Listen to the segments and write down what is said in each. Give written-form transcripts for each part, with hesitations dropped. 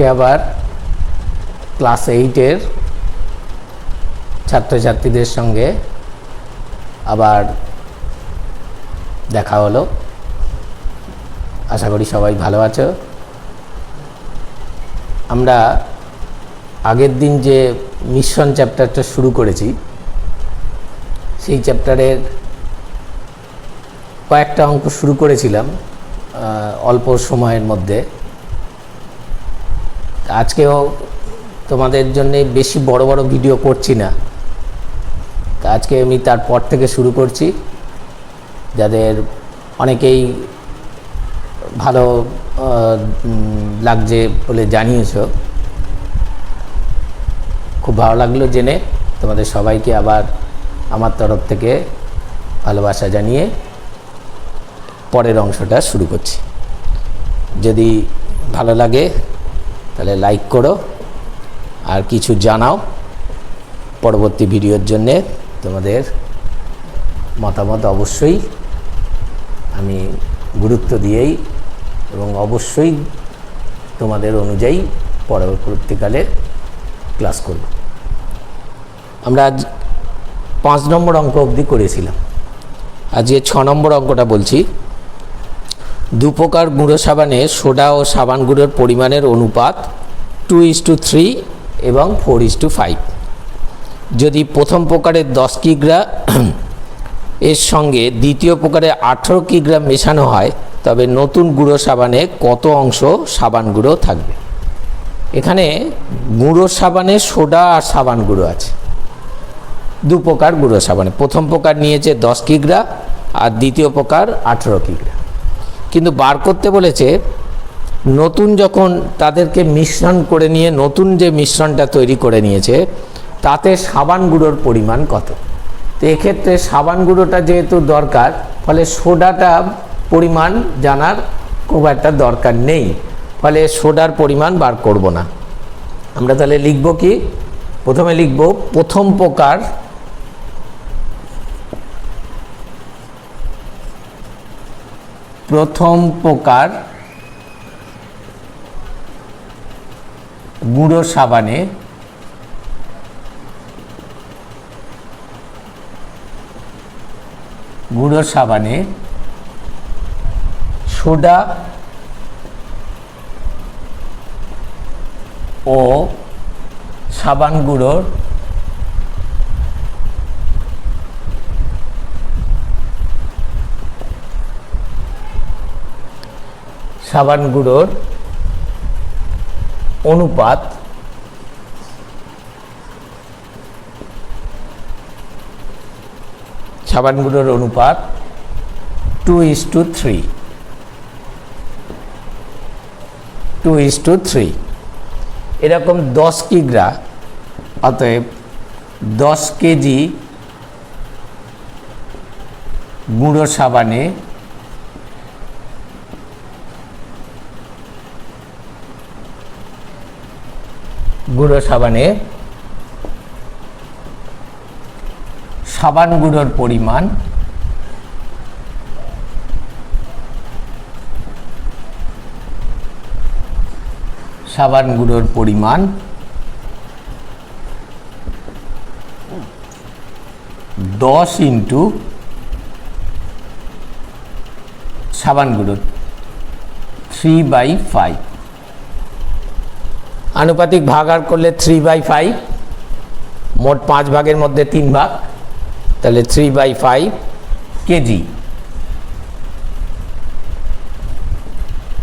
আজকে আবার ক্লাস 8-এর ছাত্রছাত্রীদের সঙ্গে আবার দেখা হলো। আশা করি সবাই ভালো আছো। আমরা আগের দিন যে মিশ্রণ চ্যাপ্টারটা শুরু করেছি সেই চ্যাপ্টারের কয়েকটা অঙ্ক শুরু করেছিলাম অল্প সময়ের মধ্যে। আজকেও তোমাদের জন্য বেশি বড় বড় ভিডিও করছি না, আজকে আমি তারপর থেকে শুরু করছি। যাদের অনেকেই ভালো লাগছে বলে জানিয়েছ, খুব ভালো লাগলো জেনে। তোমাদের সবাইকে আবার আমার তরফ থেকে ভালোবাসা জানিয়ে পরের অংশটা শুরু করছি। যদি ভালো লাগে তাহলে লাইক করো আর কিছু জানাও। পরবর্তী ভিডিওর জন্যে তোমাদের মতামত অবশ্যই আমি গুরুত্ব দিয়েই এবং অবশ্যই তোমাদের অনুযায়ী পরবর্তীকালে ক্লাস করব। আমরা আজ 5 নম্বর অঙ্ক অবধি করেছিলাম। আজকে 6 নম্বর অঙ্কটা বলছি। 2 প্রকার গুঁড়ো সাবানে সোডা ও সাবান গুঁড়োর পরিমাণের অনুপাত 2:3 এবং 4:5। যদি প্রথম প্রকারের 10 কিগ্রা এর সঙ্গে দ্বিতীয় প্রকারের 18 কিগ্রা মেশানো হয়, তবে নতুন গুঁড়ো সাবানে কত অংশ সাবান গুঁড়ো থাকবে? এখানে গুঁড়ো সাবানে সোডা আর সাবান গুঁড়ো আছে। 2 প্রকার গুঁড়ো সাবানে, প্রথম প্রকার নিয়েছে 10 কিগ্রা আর দ্বিতীয় প্রকার 18 কিগ্রা। কিন্তু বার করতে বলেছে নতুন যখন তাদেরকে মিশ্রণ করে নিয়ে নতুন যে মিশ্রণটা তৈরি করে নিয়েছে তাতে সাবান গুঁড়োর পরিমাণ কত। তো এক্ষেত্রে সাবান গুঁড়োটা যেহেতু দরকার, ফলে সোডাটা পরিমাণ জানার খুব একটা দরকার নেই, ফলে সোডার পরিমাণ বার করব না। আমরা তাহলে লিখব কি? প্রথমে লিখব প্রথম প্রকার গুঁড়ো সাবানে সোডা ও সাবান গুঁড়োর অনুপাত সাবান গুঁড়োর অনুপাত 2:3। এরকম 10 কিগ্রা, অতএব 10 কেজি গুঁড়ো সাবানে সাবান গুঁড়োর পরিমাণ দশ ইন্টু সাবান গুঁড়ো 3/5। আনুপাতিক ভাগার করলে 3/5, মোট 5 ভাগের মধ্যে 3 ভাগ, তাহলে 3/5 কেজি,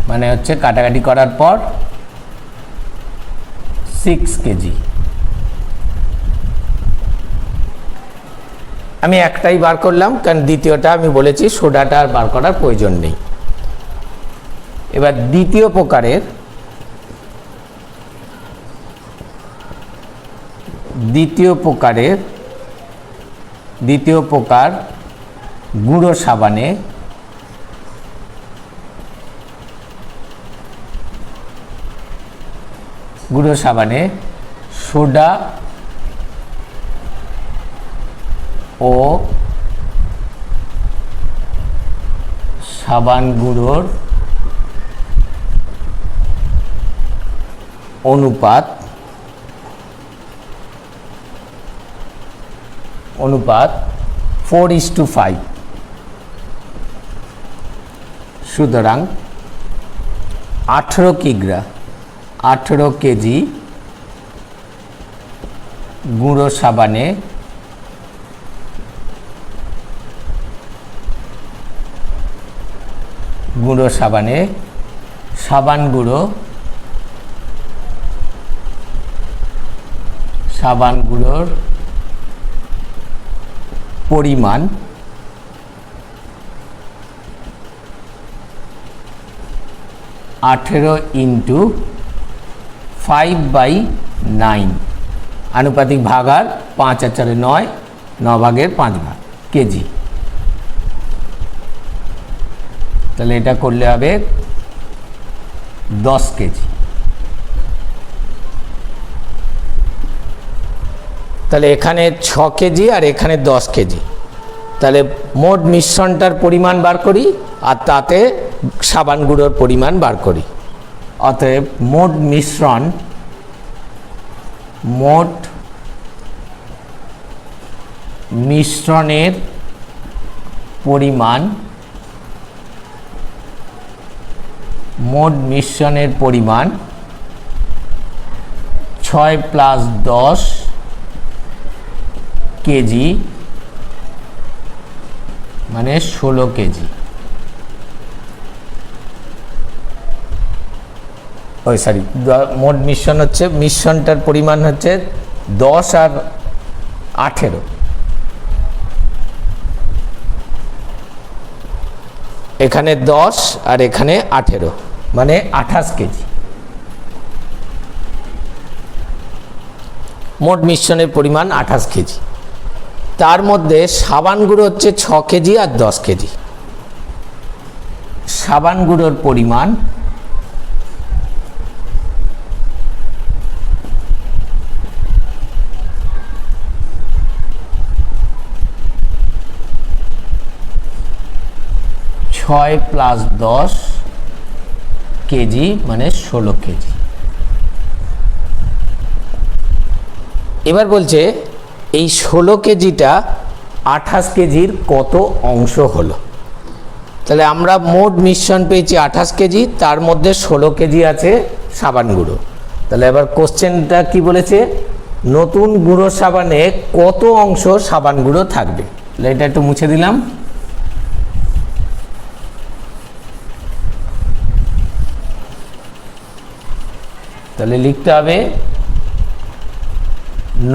মানে হচ্ছে কাটাকাটি করার পর 6 কেজি। আমি একটাই বার করলাম, কারণ দ্বিতীয়টা আমি বলেছি সোডাটা আর বার করার প্রয়োজন নেই। এবার দ্বিতীয় প্রকার গুঁড়ো সাবানে সোডা ও সাবান গুঁড়োর অনুপাত 4:5। সুতরাং 18 কেজি গুঁড়ো সাবানে সাবান গুঁড়োর পরিমাণ 18 × 5/9 আনুপাতিক ভাগার 5 আর 4 9, 9 ভাগের 5 ভাগ কেজি। তাহলে এটা করলে হবে 10 কেজি। তাহলে এখানে 6 কেজি আর এখানে 10 কেজি। তাহলে মোট মিশ্রণটার পরিমাণ বার করি আর তাতে সাবান গুঁড়োর পরিমাণ বার করি। অতএব মোট মিশ্রণের পরিমাণ 6 + 10 কেজি মানে 16 কেজি। মোট মিশ্রণটার পরিমাণ হচ্ছে 10 আর 18। এখানে 10 আর এখানে 18 মানে 28 কেজি। মোট মিশ্রণের পরিমাণ 28 কেজি। তার মধ্যে সাবান গুঁড়ো হচ্ছে 6 কেজি আর 10 কেজি। সাবান গুঁড়োর পরিমাণ 6 + 10 কেজি মানে 16 কেজি। এবার বলছে এই 16 কেজিটা 28 কেজির কত অংশ হলো। তাহলে আমরা মোট মিশ্রণ পেয়েছি 28 কেজি, তার মধ্যে 16 কেজি আছে সাবান গুঁড়ো। তাহলে এবার কোশ্চেনটা কি বলেছে, নতুন গুঁড়ো সাবানে কত অংশ সাবান গুঁড়ো থাকবে। তাহলে এটা একটু মুছে দিলাম। তাহলে লিখতে হবে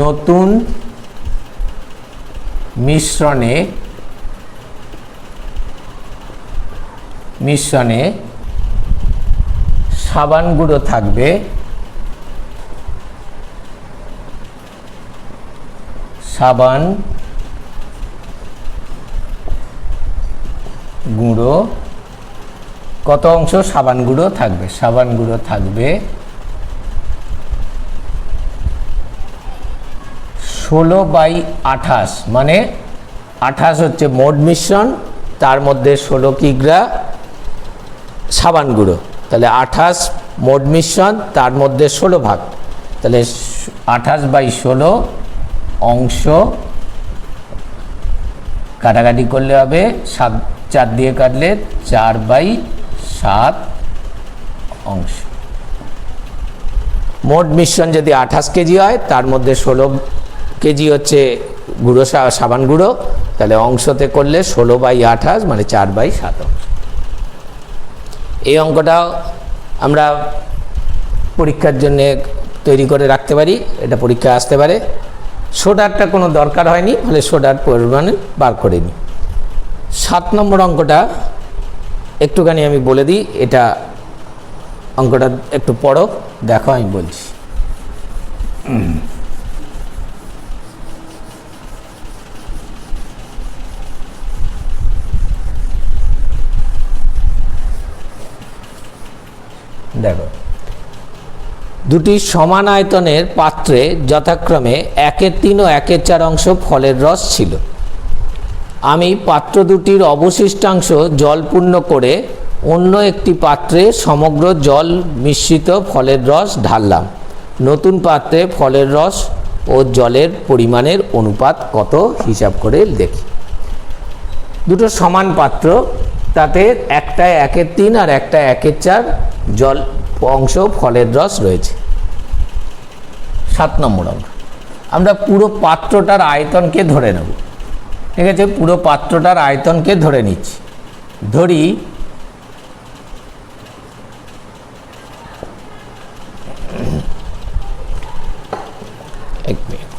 নতুন মিশ্রণে সাবান গুঁড়ো থাকবে কত অংশ সাবান গুঁড়ো থাকবে। সাবান গুঁড়ো থাকবে 16/28 মানে 28 হচ্ছে মোট মিশ্রণ, তার মধ্যে 16 কিগ্রা সাবান গুঁড়ো। তাহলে 28 মোট মিশ্রণ, তার মধ্যে 16 ভাগ। তাহলে 28/16 অংশ কাটাকাটি করলে হবে 4 দিয়ে কাটলে 4/7 অংশ। মোট মিশ্রণ যদি 28 কেজি হয়, তার মধ্যে 16 কেজি হচ্ছে গুঁড়ো সাবান গুঁড়ো, তাহলে অংশতে করলে 16/28 মানে 4/7 অংশ। এই অঙ্কটা আমরা পরীক্ষার জন্য তৈরি করে রাখতে পারি, এটা পরীক্ষায় আসতে পারে। সোডারটা কোনো দরকার হয়নি, ফলে সোডার পরিমাণ বার করে নিই। 7 নম্বর অঙ্কটা একটুখানি আমি বলে দিই, এটা অঙ্কটা একটু পড়ো, দেখো আমি বলছি। দেখো, দুটি সমান আয়তনের পাত্রে যথাক্রমে 1/3 ও 1/4 অংশ ফলের রস ছিল। আমি পাত্র দুটির অবশিষ্টাংশ জলপূর্ণ করে অন্য একটি পাত্রে সমগ্র জল মিশ্রিত ফলের রস ঢাললাম। নতুন পাত্রে ফলের রস ও জলের পরিমাণের অনুপাত কত হিসাব করে দেখি। দুটো সমান পাত্র, তাতে একটায় 1/3 আর একটায় 1/4 জল অংশ ফলের রস রয়েছে। 7 নম্বর অঙ্ক, আমরা পুরো পাত্রটার আয়তনকে ধরে নেব। ঠিক আছে, পুরো পাত্রটার আয়তনকে ধরে নিচ্ছি। ধরি এক মিনিট,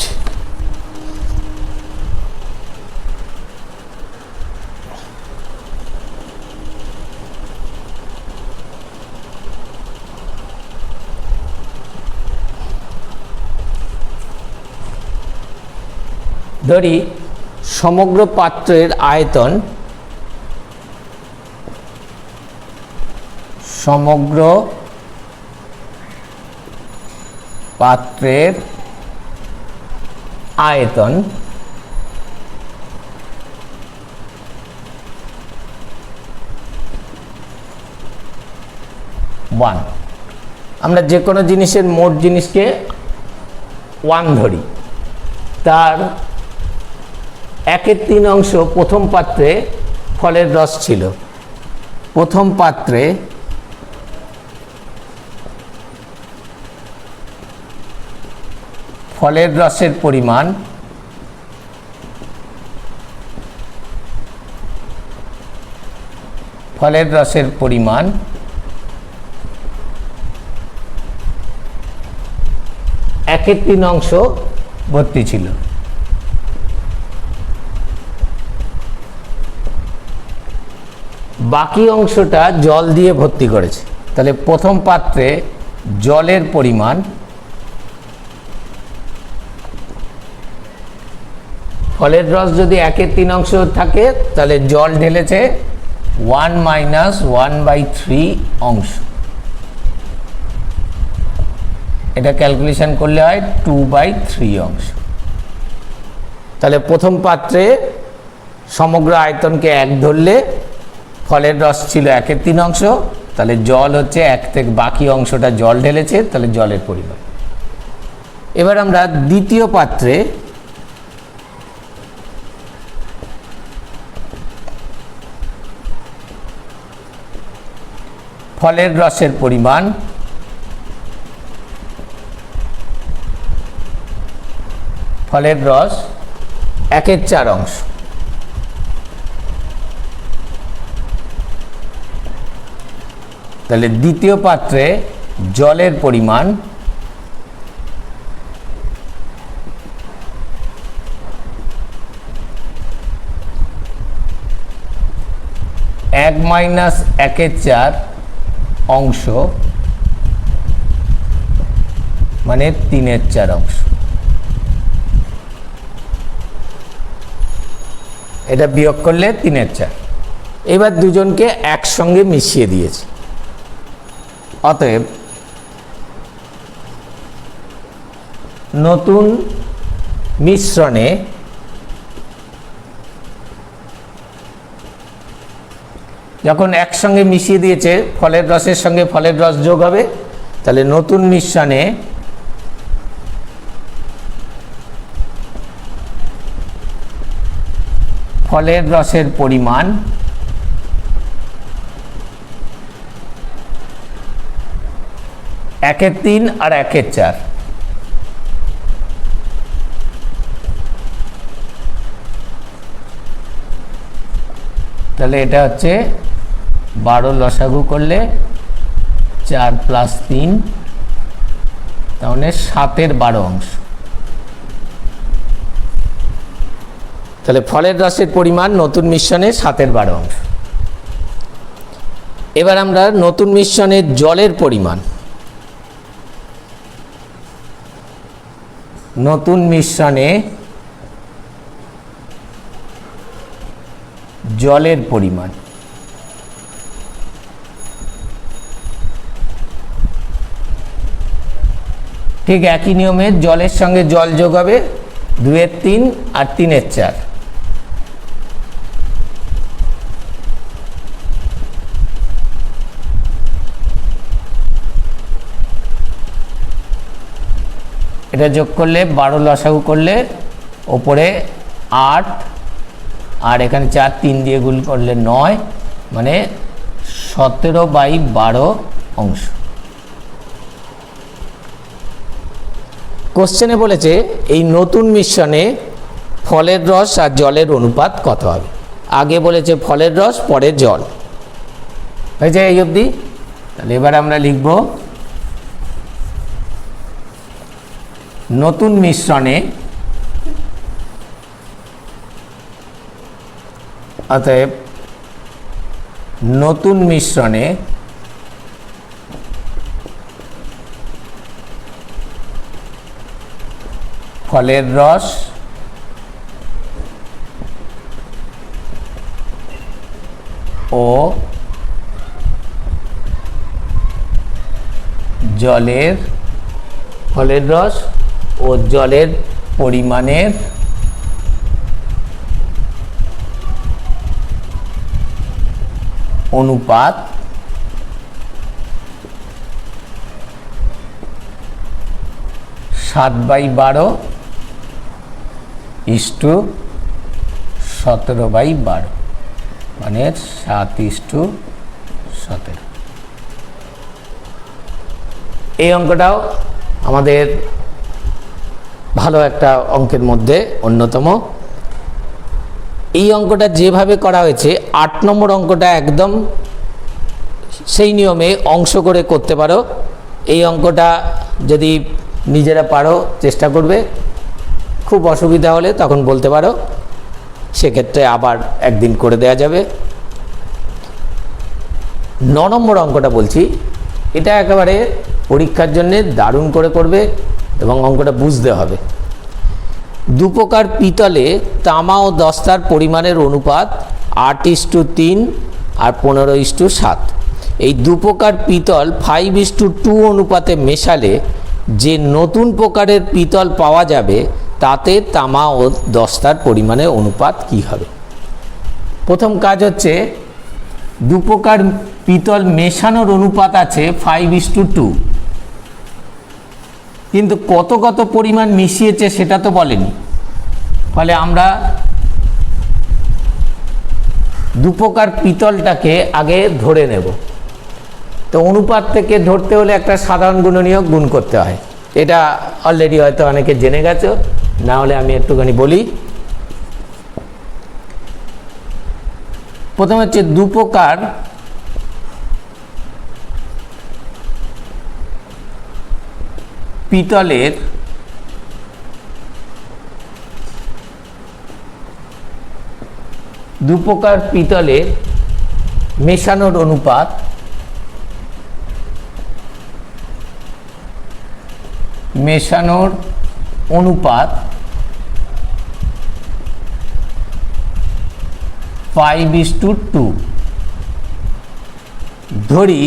ধরি সমগ্র পাত্রের আয়তন, সমগ্র পাত্রের আয়তন 1। আমরা যে কোনো জিনিসের মোট জিনিসকে 1 ধরি। তার 1/3 অংশ প্রথম পাত্রে ফলের রস ছিল। প্রথম পাত্রে ফলের রসের পরিমাণ ফলের রসের পরিমাণ 1/3 অংশ ভর্তি ছিল। বাকি অংশটা জল দিয়ে ভর্তি করেছে। তাহলে প্রথম পাত্রে জলের পরিমাণ, ফলের রস যদি 1/3 অংশ থাকে তাহলে জল ঢেলেছে 1 - 1/3 অংশ। এটা ক্যালকুলেশন করলে হয় 2/3 অংশ। তাহলে প্রথম পাত্রে সমগ্র আয়তনকে 1 ধরলে ফলের রস ছিল 1/3 অংশ, তাহলে জল হচ্ছে 1 থেকে বাকি অংশটা জল ঢেলেছে, তাহলে জলের পরিমাণ। এবার আমরা দ্বিতীয় পাত্রে ফলের রসের পরিমাণ, ফলের রস 1/4 অংশ। তাহলে দ্বিতীয় পাত্রে জলের পরিমাণ এক মাইনাস 1/4 অংশ মানে 3/4 অংশ। এটা বিয়োগ করলে 3/4। এবার দুজনকে একসঙ্গে মিশিয়ে দিয়েছে। অতএব নতুন মিশ্রণে যখন একসঙ্গে মিশিয়ে দিয়েছে, ফলের রসের সঙ্গে ফলের রস যোগ হবে, তাহলে নতুন মিশ্রণে ফলের রসের পরিমাণ একের 3 আর 1/4। তাহলে এটা হচ্ছে 12 লসাগু করলে 4 + 3, তাহলে 7/12 অংশ। তাহলে ফলের রসের পরিমাণ নতুন মিশ্রণে 7/12 অংশ। এবার আমরা নতুন মিশ্রণের জলের পরিমাণ, নতুন মিশ্রণে জলের পরিমাণ ঠিক একই নিয়মে জলের সঙ্গে জল যোগ হবে, 2/3 আর 3/4। এটা যোগ করলে 12 লসাগু করলে ওপরে 8 আর এখানে 4 3 দিয়ে গুণ করলে 9 মানে 17/12 অংশ। কোশ্চেনে বলেছে এই নতুন মিশ্রণে ফলের রস আর জলের অনুপাত কত হবে। আগে বলেছে ফলের রস, পরে জল। হয়েছে এই অবধি? তাহলে এবার আমরা লিখব নতুন মিশ্রণে, অতএব নতুন মিশ্রণে ফলের রস ও জলের পরিমাণের অনুপাত 7/12 17/12 মানে 7:17। এই অঙ্কটাও আমাদের ভালো একটা অঙ্কের মধ্যে অন্যতম। এই অঙ্কটা যেভাবে করা হয়েছে 8 নম্বর অঙ্কটা একদম সেই নিয়মে অংশ করে করতে পারো। এই অঙ্কটা যদি নিজেরা পারো চেষ্টা করবে, খুব অসুবিধা হলে তখন বলতে পারো, সেক্ষেত্রে আবার একদিন করে দেয়া যাবে। 9 নম্বর অঙ্কটা বলছি, এটা একেবারে পরীক্ষার জন্যে দারুণ করে করবে এবং অঙ্কটা বুঝতে হবে। 2 প্রকার পিতলে তামা ও দস্তার পরিমাণের অনুপাত 8:3 আর 15:7। এই 2 প্রকার পিতল 5:2 অনুপাতে মেশালে যে নতুন প্রকারের পিতল পাওয়া যাবে তাতে তামা ও দস্তার পরিমাণের অনুপাত কি হবে। প্রথম কাজ হচ্ছে 2 প্রকার পিতল মেশানোর অনুপাত আছে 5:2, কিন্তু কত কত পরিমাণ মিশিয়েছে সেটা তো বলেনি। ফলে আমরা 2 প্রকার পিতলটাকে আগে ধরে নেব। তো অনুপাত থেকে ধরতে হলে একটা সাধারণ গুণনীয়ক গুণ করতে হয়। এটা অলরেডি হয়তো অনেকে জেনে গেছো, না হলে আমি একটুখানি বলি। প্রথমে হচ্ছে 2 প্রকার পিতলের মেশানোর অনুপাত 5:2। ধরি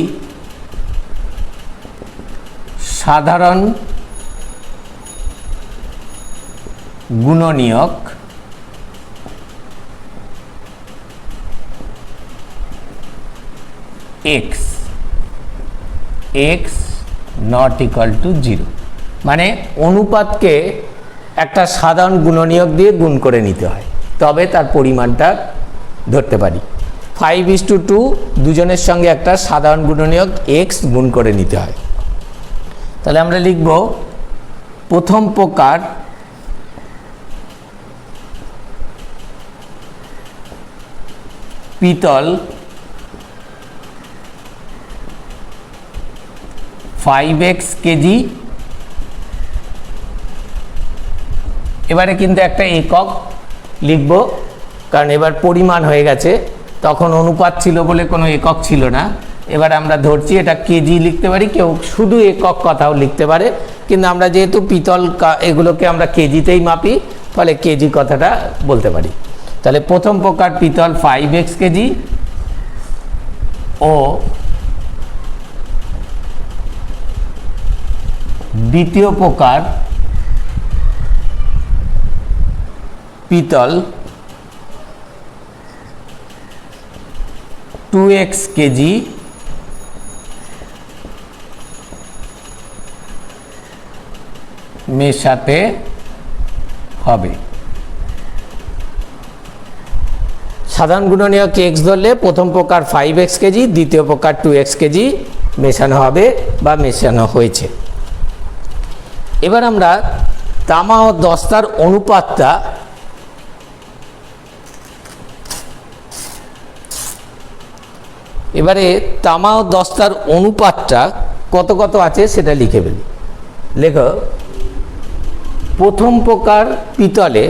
সাধারণ গুণনীয়ক x not equal to 0, মানে অনুপাতকে একটা সাধারণ গুণনীয়ক দিয়ে গুণ করে নিতে হয়, তবে তার পরিমাণটা ধরতে পারি। 5:2 দুজনের সঙ্গে একটা সাধারণ গুণনীয়ক x গুণ করে নিতে হয়। তাহলে আমরা লিখব প্রথম প্রকার পিতল 5x কেজি। এবারে কিন্তু একটা একক লিখব, কারণ এবার পরিমাণ হয়ে গেছে, তখন অনুপাত ছিল বলে কোনো একক ছিল না। এবার আমরা ধরছি এটা কেজি লিখতে পারি, কেউ শুধু একক কথাও লিখতে পারে, কিন্তু আমরা যেহেতু পিতল এগুলোকে আমরা কেজিতেই মাপি, ফলে কেজি কথাটা বলতে পারি। তাহলে প্রথম প্রকার পিতল 5x কেজি ও দ্বিতীয় প্রকার পিতল 2x কেজি মেশাতে হবে। সাধারণ গুণনীয়ক এক্স ধরলে প্রথম প্রকার 5x কেজি, দ্বিতীয় প্রকার 2x কেজি মেশানো হবে বা মেশানো হয়েছে। এবার আমরা তামা ও দস্তার অনুপাতটা এবারে তামা ও দস্তার অনুপাতটা কত কত আছে সেটা লিখে ফেলি। লেখো, প্রথম প্রকার পিতলে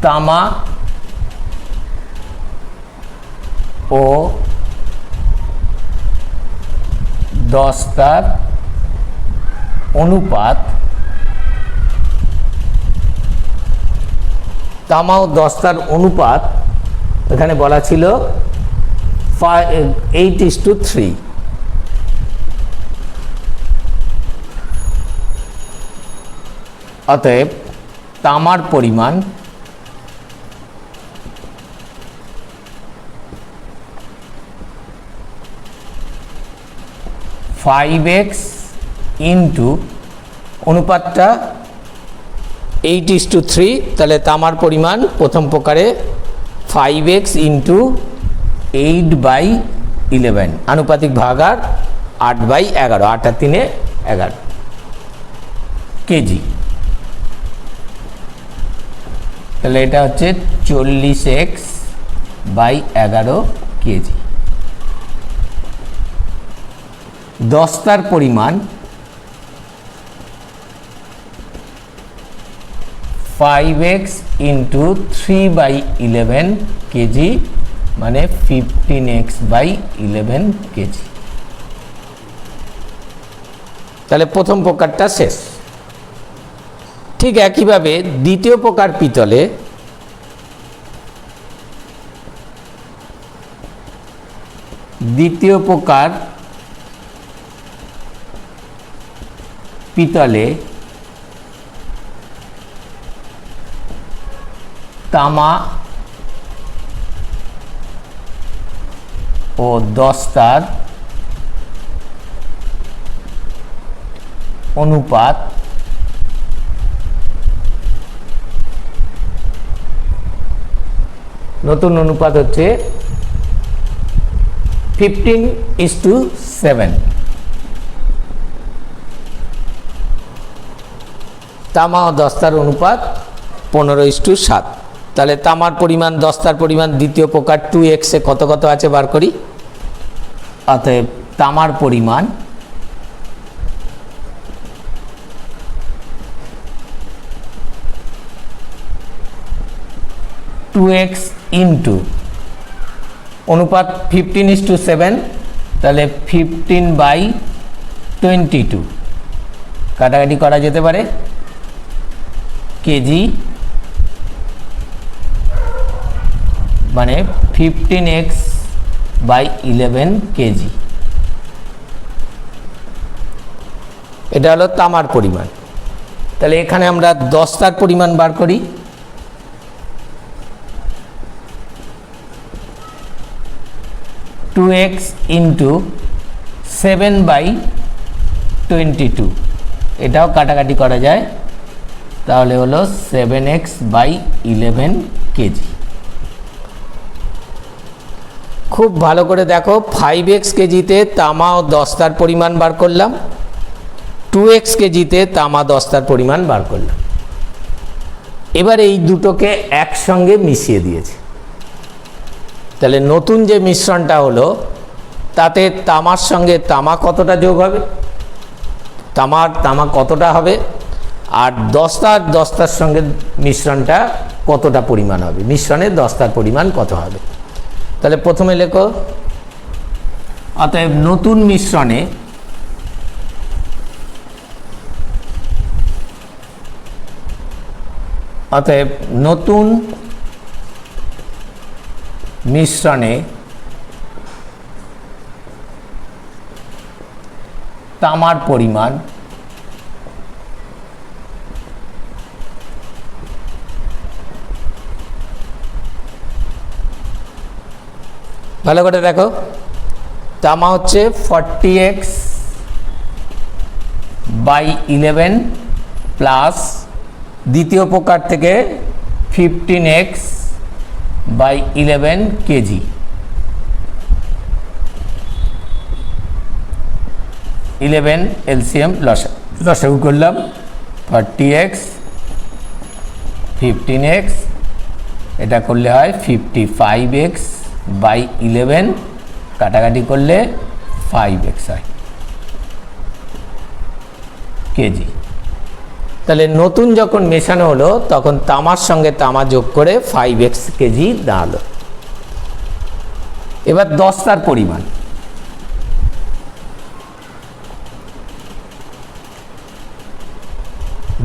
তামা ও দস্তার অনুপাত, তামা ও দস্তার অনুপাত এখানে বলা ছিল 8:3। অতএব তামার পরিমাণ 5x ইন্টু অনুপাতটা 8:3, তাহলে তামার পরিমাণ প্রথম প্রকারে 5x ইন্টু 8/11, আনুপাতিক ভাগার 8/11, 8 আর 3 11 কেজি। তাহলে এটা হচ্ছে 40x/11 কেজি। দস্তার পরিমাণ 5x ইন্টু 3/11 কেজি, মানে 15x/11 কেজি। তাহলে প্রথম প্রকারটা শেষ। ঠিক একইভাবে দ্বিতীয় প্রকার পিতলে তামা ও দস্তার অনুপাত নতুন অনুপাত হচ্ছে 15:7। তামা ও দস্তার অনুপাত 15:7। তাহলে তামার পরিমাণ দস্তার পরিমাণ দ্বিতীয় প্রকার 2x এ কত কত আছে বার করি। অতএব তামার পরিমাণ 2x ইন্টু অনুপাত 15:7, তাহলে 15/22 কাটাকাটি করা যেতে পারে কেজি, মানে 15x/11 কেজি। এটা হলো তামার পরিমাণ। তাহলে এখানে আমরা দস্তার পরিমাণ বার করি। 2x ইন্টু 7/22, এটাও কাটাকাটি করা যায়, তাহলে হলো 7x/11 কেজি। খুব ভালো করে দেখো, 5x কেজিতে তামা ও দস্তার পরিমাণ বার করলাম, 2x কেজিতে তামা দস্তার পরিমাণ বার করলাম। এবার এই দুটোকে একসঙ্গে মিশিয়ে দিয়েছে। তাহলে নতুন যে মিশ্রণটা হলো তাতে তামার সঙ্গে তামা কতটা যোগ হবে, তামা কতটা হবে, আর দস্তার সঙ্গে মিশ্রণটা কতটা পরিমাণ হবে, মিশ্রণে দস্তার পরিমাণ কত হবে। তাহলে প্রথমে লেখো, অতএব নতুন মিশ্রণে তামার পরিমাণ ভালো করে দেখো, তামা হচ্ছে 40x বাই 11 প্লাস দ্বিতীয় প্রকার থেকে 15x বাই 11 কেজি। 11 এলসিএম লসাগু করলাম, 40x 15x, এটা করলে হয় 55x বাই 11, কাটাকাটি করলে 5x হয় কেজি। তাহলে নতুন যখন মেশানো হলো তখন তামার সঙ্গে তামা যোগ করে 5x কেজি দাঁড়ালো। এবার দস্তার পরিমাণ,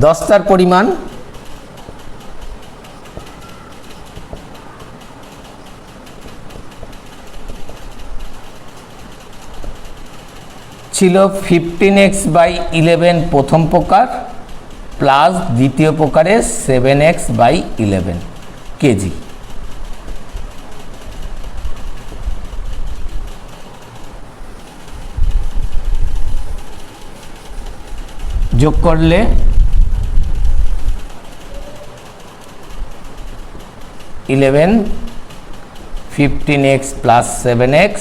দস্তার পরিমাণ ছিল 15x বাই 11 প্রথম প্রকার প্লাস দ্বিতীয় প্রকারে 7x বাই 11 কেজি। যোগ করলে 11 15x প্লাস 7x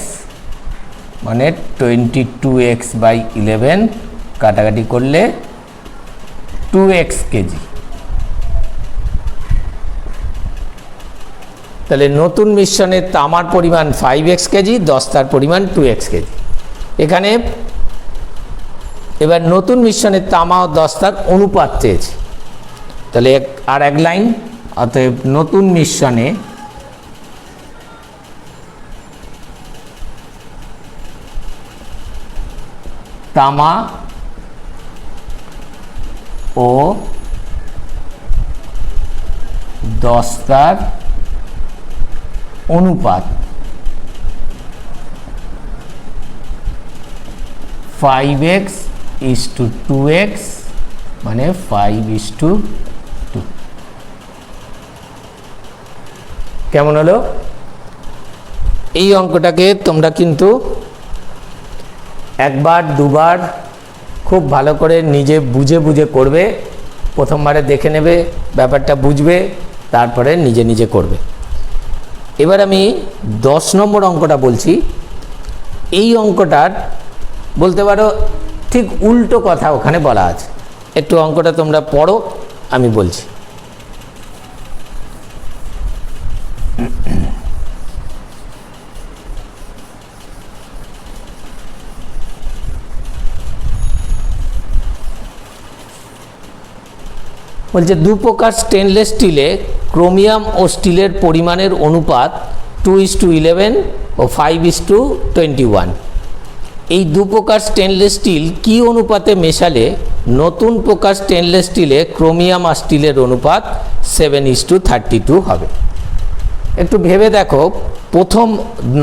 মানে 22x বাই 11, কাটাকাটি করলে 2x কেজি। তাহলে নতুন মিশ্রণের তামার পরিমাণ 5x কেজি, দস্তার পরিমাণ 2x কেজি। এখানে এবার নতুন মিশ্রণের তামা ও দস্তার অনুপাত চেয়েছে, তাহলে আর এক লাইন, অতএব নতুন মিশ্রণে তামা ও দস্তার অনুপাত 5x is to 2x মানে 5 is to 2। কেমন হলো? এই অঙ্কটাকে তোমরা কিন্তু একবার দুবার খুব ভালো করে নিজে বুঝে বুঝে করবে। প্রথমবারে দেখে নেবে, ব্যাপারটা বুঝবে, তারপরে নিজে নিজে করবে। এবার আমি 10 নম্বর অঙ্কটা বলছি। এই অঙ্কটার বলতে পারো ঠিক উল্টো কথা ওখানে বলা আছে। একটু অঙ্কটা তোমরা পড়ো, আমি বলছি। বলছে দু প্রকার স্টেনলেস স্টিলে ক্রোমিয়াম ও স্টিলের পরিমাণের অনুপাত 2:11 ও 5:21। এই দু প্রকার স্টেনলেস স্টিল কি অনুপাতে মেশালে নতুন প্রকার স্টেনলেস স্টিলে ক্রোমিয়াম আর স্টিলের অনুপাত 7:32 হবে? একটু ভেবে দেখো, প্রথম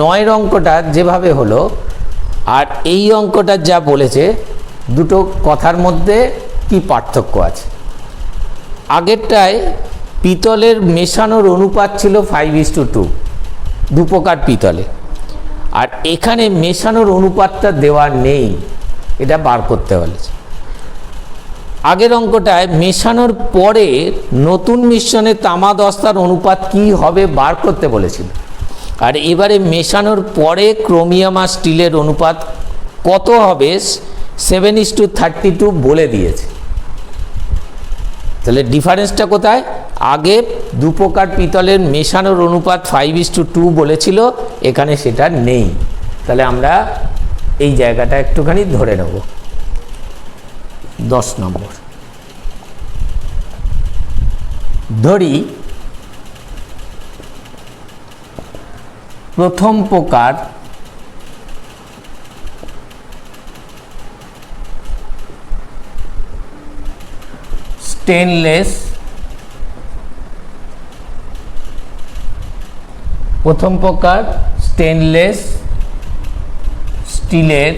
9 অঙ্কটা যেভাবে হলো আর এই অঙ্কটা যা বলেছে, দুটো কথার মধ্যে কি পার্থক্য আছে? আগেরটায় পিতলের মেশানোর অনুপাত ছিল 5:2, দু প্রকার পিতলে, আর এখানে মেশানোর অনুপাতটা দেওয়া নেই, এটা বার করতে বলেছে। আগের অঙ্কটায় মেশানোর পরে নতুন মিশ্রণে তামা দস্তার অনুপাত কি হবে বার করতে বলেছিল, আর এবারে মেশানোর পরে ক্রোমিয়াম আর স্টিলের অনুপাত কত হবে 7:32 বলে দিয়েছে। তাহলে ডিফারেন্সটা কোথায়? আগে দু প্রকার পিতলের মেশানোর অনুপাত 5:2 বলেছিল, এখানে সেটা নেই। তাহলে আমরা এই জায়গাটা একটুখানি ধরে নেব। 10 নম্বর ধরি, প্রথম প্রকার স্টেনলেস, প্রথম প্রকার স্টেনলেস স্টিলের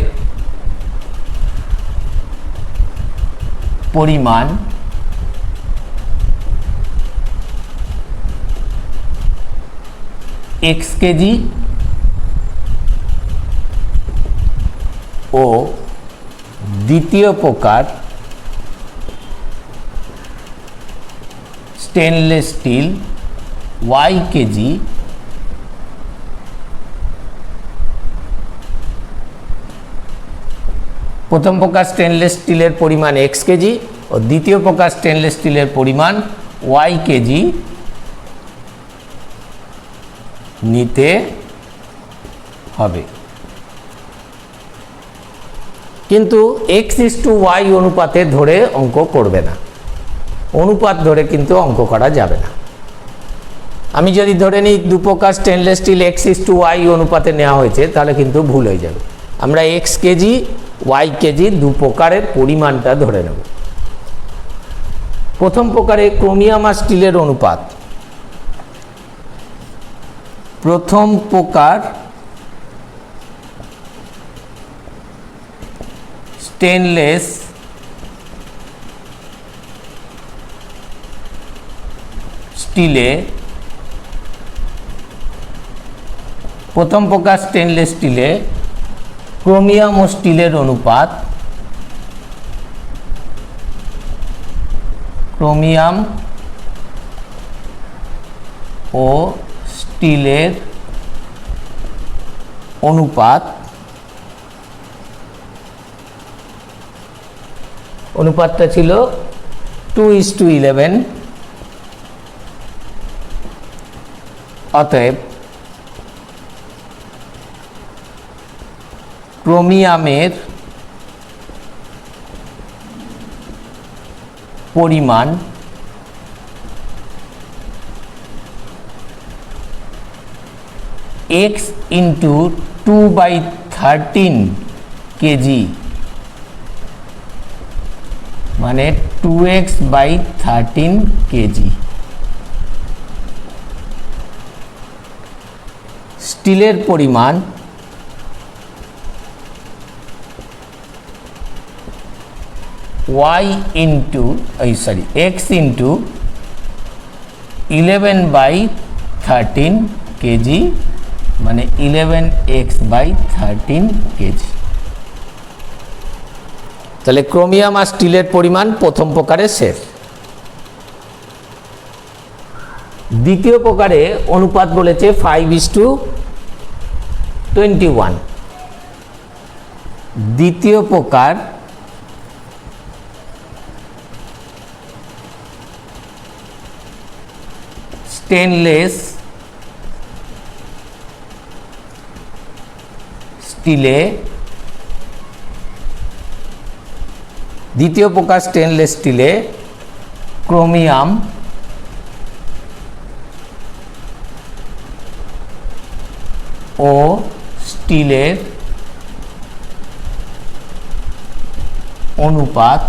পরিমাণ x কেজি ও দ্বিতীয় প্রকার স্টেনলেস স্টিল y কেজি প্রথম প্রকার স্টেনলেস স্টিলের পরিমাণ x কেজি ও দ্বিতীয় প্রকার স্টেনলেস স্টিলের পরিমাণ y কেজি নিতে হবে। কিন্তু x:y অনুপাতে ধরে অঙ্ক করবে না, অনুপাত ধরে কিন্তু অঙ্ক করা যাবে না। আমি যদি ধরে নিই দু প্রকার স্টেনলেস স্টিল x:y অনুপাতে নেওয়া হয়েছে তাহলে কিন্তু ভুল হয়ে যাবে। আমরা x কেজি y কেজি দু প্রকারের পরিমাণটা ধরে নেব। প্রথম প্রকারে ক্রোমিয়াম আর স্টিলের অনুপাত, প্রথম প্রকার স্টেনলেস স্টিলে প্রথম প্রকার স্টেনলেস স্টিলে ক্রোমিয়াম ও স্টিলের অনুপাত, ক্রোমিয়াম ও স্টিলের অনুপাত, অনুপাতটা ছিল 2:11। অতএব ক্রোমিয়ামের পরিমাণ x × 2/13 কেজি মানে 2x/13 কেজি। স্টিলের পরিমাণ x × 11/13 কেজি মানে 11x/13 কেজি। তাহলে ক্রোমিয়াম আর স্টিলের পরিমাণ প্রথম প্রকারে শেষ। দ্বিতীয় প্রকারে অনুপাত বলেছে 5:21। দ্বিতীয় প্রকার স্টেনলেস স্টিলে, দ্বিতীয় প্রকার স্টেনলেস স্টিলে ক্রোমিয়াম ও স্টিলের অনুপাত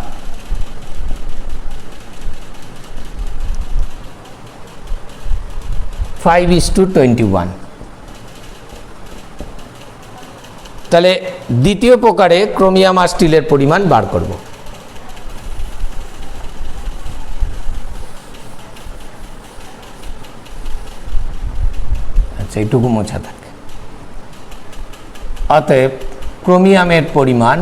5:21। তাহলে দ্বিতীয় প্রকারে ক্রোমিয়াম আর স্টিলের পরিমাণ বার করব। আচ্ছা, এইটুকু মোছা থাকে। অতএব ক্রোমিয়ামের পরিমাণ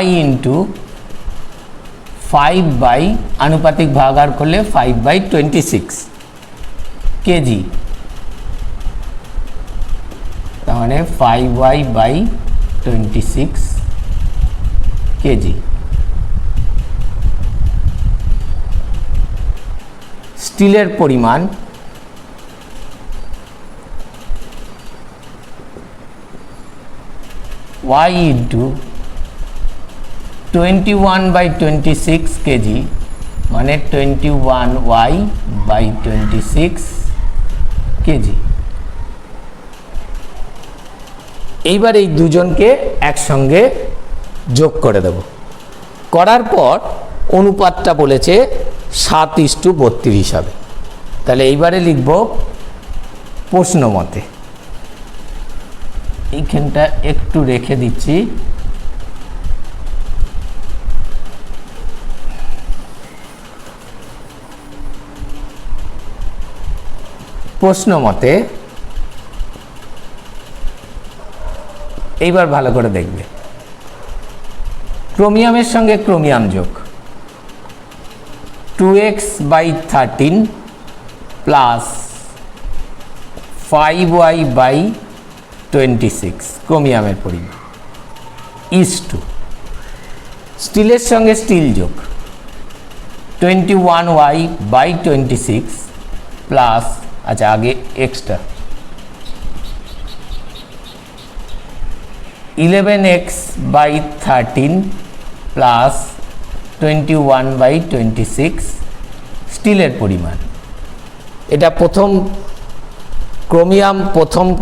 y × 5 আনুপাতিক ভাগাকার করলে 5/26 কেজি, তার মানে 5y/26 কেজি। স্টিলের পরিমাণ y × 21/26 কেজি মানে 21y/26 কেজি। এইবার এই দুজনকে একসঙ্গে যোগ করে দেব। করার পর অনুপাতটা বলেছে 7:32 হবে। তাহলে এইবারে লিখব প্রশ্ন মতে। এইখানটা একটু রেখে দিচ্ছি। প্রশ্ন মতে এইবার ভালো করে দেখবে, ক্রোমিয়ামের সঙ্গে ক্রোমিয়াম যোগ 2x/13 প্লাস 5y/26 ক্রোমিয়ামের পরিমাণ ইজটু স্টিলের সঙ্গে স্টিল যোগ 21y/26 প্লাস, আচ্ছা আগে এক্সটা 11x/13 প্লাস 21/26 স্টিলের পরিমাণ। এটা প্রথম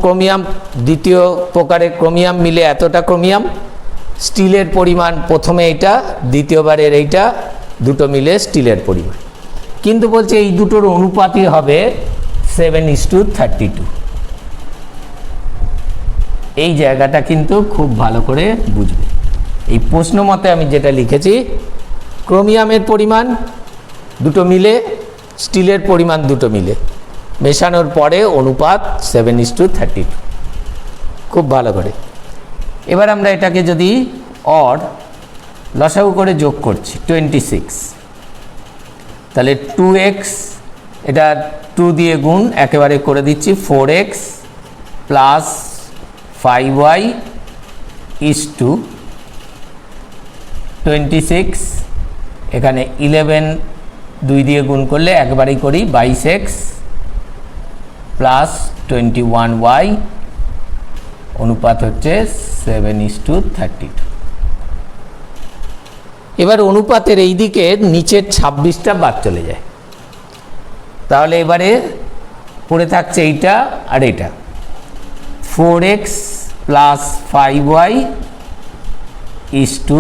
ক্রোমিয়াম দ্বিতীয় প্রকারের ক্রোমিয়াম মিলে এতটা ক্রোমিয়াম, স্টিলের পরিমাণ প্রথমে এটা, দ্বিতীয়বারের এইটা, দুটো মিলে স্টিলের পরিমাণ। কিন্তু বলছে এই দুটোর অনুপাতই হবে 7:32। এই জায়গাটা কিন্তু খুব ভালো করে বুঝবে। এই প্রশ্ন মতে আমি যেটা লিখেছি, ক্রোমিয়ামের পরিমাণ দুটো মিলে, স্টিলের পরিমাণ দুটো মিলে, মেশানোর পরে অনুপাত 7:32। খুব ভালো করে। এবার আমরা এটাকে যদি লসাগু করে যোগ করছি 26, তাহলে 2x, এটা 2 দিয়ে গুণ একেবারে করে দিচ্ছি, 4x প্লাস 5y ইজটু 26, এখানে 11 2 দিয়ে গুণ করলে একবারেই করি 22x প্লাস 21y, অনুপাত হচ্ছে 7:32। এবার অনুপাতের এই দিকে নিচের 26টা বাদ চলে যায়, তাহলে এবারে পড়ে থাকছে এইটা আর এটা, 4x plus 5y ইজটু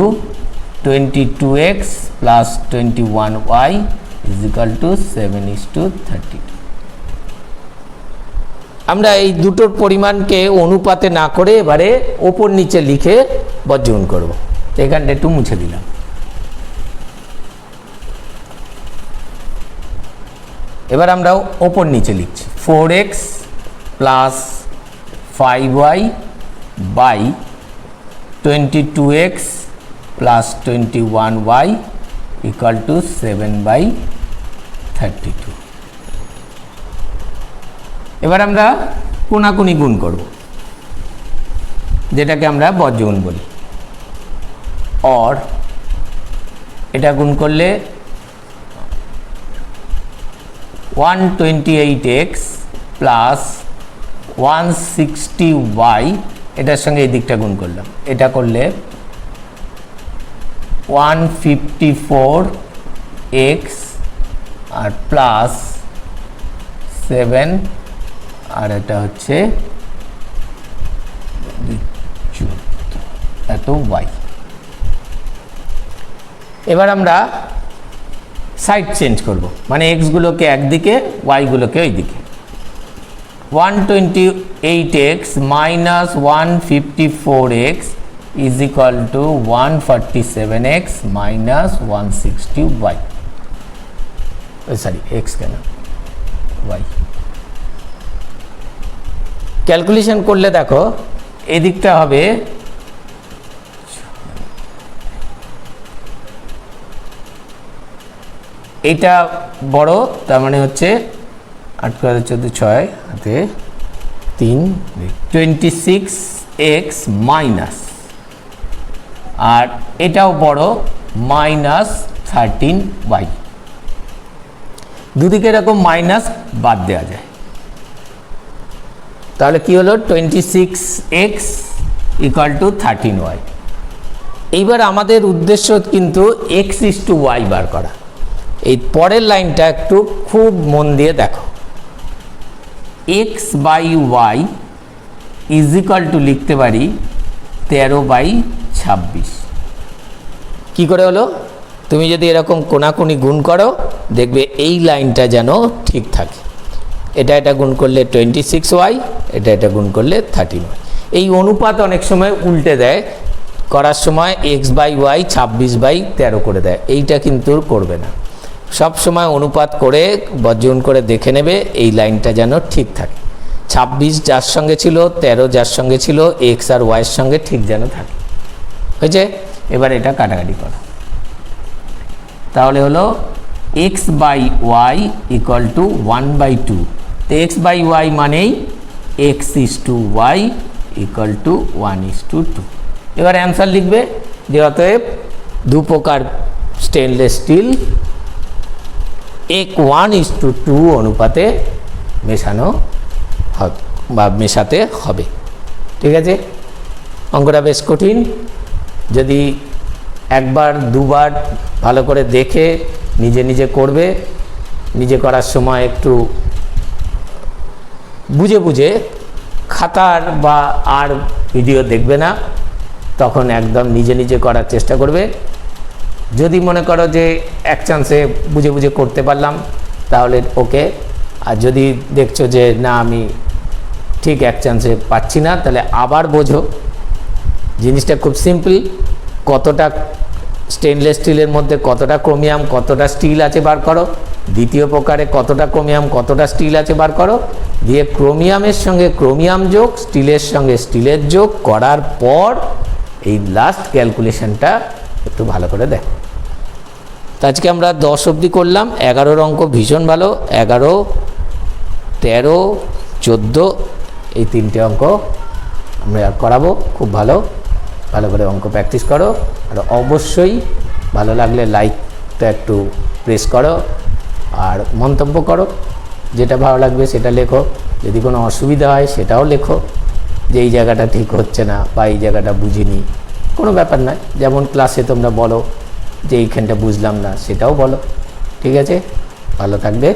22x plus 21y is equal to 7:32। আমরা এই দুটোর পরিমাণকে অনুপাতে না করে এবারে ওপর নিচে লিখে বজ্রগুণ করব। তো এখানটা একটু মুছে দিলাম। এবার আমরা ওপর নিচে লিখছি, 4x plus 5y by 22x plus 21y equal to 7/32। এবার আমরা কোনাকুনি গুণ করব, যেটাকে আমরা বজ্রগুণ বলি। এটা গুণ করলে 128x প্লাস 160y, এটার সঙ্গে এই দিকটা গুণ করলাম, এটা করলে 154x আর প্লাস 7, আর এটা হচ্ছে এত y। এবার আমরা সাইড চেঞ্জ করব, মানে x গুলোকে একদিকে, y গুলোকে ওই দিকে। 128x minus 154x is equal to 147x minus 160y, sorry x কেন y। ক্যালকুলেশন করলে দেখো এদিকটা হবে এইটা বড়, তার মানে হচ্ছে 8 × 14 6 হাতে 3, 26x মাইনাস, আর এটাও বড় মাইনাস 13y। দুদিকে এরকম মাইনাস বাদ দেওয়া যায়, তাহলে কি হলো 26x ইকুয়াল টু 13y। এইবার আমাদের উদ্দেশ্য কিন্তু x/y বার করা। এই পরের লাইনটা একটু খুব মন দিয়ে দেখো, x/y ইজ ইকুয়াল টু লিখতে পারি 13/26। কি করে হলো? তুমি যদি এরকম কোনাকুনি গুণ করো দেখবে এই লাইনটা যেন ঠিক থাকে। এটা গুণ করলে 26y, এটা গুণ করলে 13y। এই অনুপাত অনেক সময় উল্টে দেয়, করার সময় x/y 26/13 করে দেয়, এইটা কিন্তু করবে না। সব সময় অনুপাত করে বর্জন করে দেখে নেবে এই লাইনটা যেন ঠিক থাকে। 26 যার সঙ্গে ছিল, 13 যার সঙ্গে ছিল, এক্স আর ওয়াইয়ের সঙ্গে ঠিক যেন থাকে। হয়েছে? এবার এটা কাটাকাটি করো। তাহলে হলো X by Y equal to 1/2। তো এক্স বাই ওয়াই মানেই X is to Y equal to 1:2। এবার অ্যান্সার লিখবে যে অতএব দু প্রকার স্টেনলেস স্টিল 1:2 অনুপাতে মেশানো হবে বা মেশাতে হবে। ঠিক আছে? অঙ্কটা বেশ কঠিন, যদি একবার দুবার ভালো করে দেখে নিজে নিজে করবে, নিজে করার সময় একটু বুঝে বুঝে, খাতার বা আর ভিডিও দেখবে না, তখন একদম নিজে নিজে করার চেষ্টা করবে। যদি মনে করো যে এক চান্সে বুঝে বুঝে করতে পারলাম তাহলে ওকে, আর যদি দেখছো যে না আমি ঠিক এক চান্সে পাচ্ছি না, তাহলে আবার বোঝো। জিনিসটা খুব সিম্পল, কতটা স্টেনলেস স্টিলের মধ্যে কতটা ক্রোমিয়াম কতটা স্টিল আছে বার করো, দ্বিতীয় প্রকারে কতটা ক্রোমিয়াম কতটা স্টিল আছে বার করো, দিয়ে ক্রোমিয়ামের সঙ্গে ক্রোমিয়াম যোগ, স্টিলের সঙ্গে স্টিলের যোগ করার পর এই লাস্ট ক্যালকুলেশনটা একটু ভালো করে দেখো। তো আজকে আমরা 10 অবধি করলাম। 11 অঙ্ক ভীষণ ভালো, 11, 13, 14 এই 3টে অঙ্ক আমরা করাবো। খুব ভালো, ভালো করে অঙ্ক প্র্যাকটিস করো। আর অবশ্যই ভালো লাগলে লাইকটা একটু প্রেস করো আর মন্তব্য করো, যেটা ভালো লাগবে সেটা লেখো। যদি কোনো অসুবিধা হয় সেটাও লেখো, যে এই জায়গাটা ঠিক হচ্ছে না বা এই জায়গাটা বুঝিনি, কোনো ব্যাপার নয়। যেমন ক্লাসে তোমরা বলো যে এইখানটা বুঝলাম না, সেটাও বলো। ঠিক আছে? ভালো থাকবে।